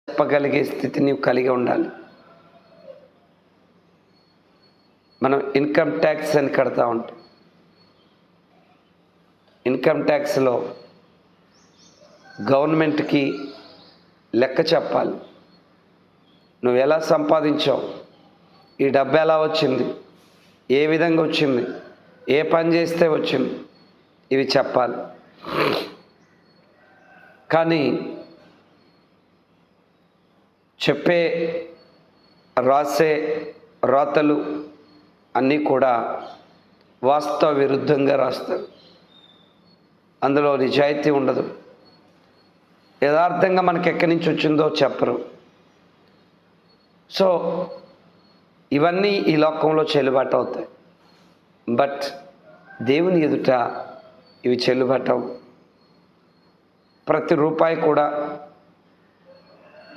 చెప్పగలిగే స్థితి నీవు కలిగి ఉండాలి. మనం ఇన్కమ్ ట్యాక్స్ అని కడతా ఉంటాం. ఇన్కమ్ ట్యాక్స్లో గవర్నమెంట్కి లెక్క చెప్పాలి. నువ్వు ఎలా సంపాదించావు, ఈ డబ్బు ఎలా వచ్చింది, ఏ విధంగా వచ్చింది, ఏ పని చేస్తే వచ్చింది, ఇవి చెప్పాలి. కానీ చెప్పే రాసే రాతలు అన్నీ కూడా వాస్తవ విరుద్ధంగా రాస్తారు. అందులో నిజాయితీ ఉండదు. యథార్థంగా మనకి ఎక్కడి నుంచి వచ్చిందో చెప్పరు. సో ఇవన్నీ ఈ లోకంలో చెల్లుబాటు అవుతాయి. బట్ దేవుని ఎదుట ఇవి చెల్లుబాటు అవు. ప్రతి రూపాయి కూడా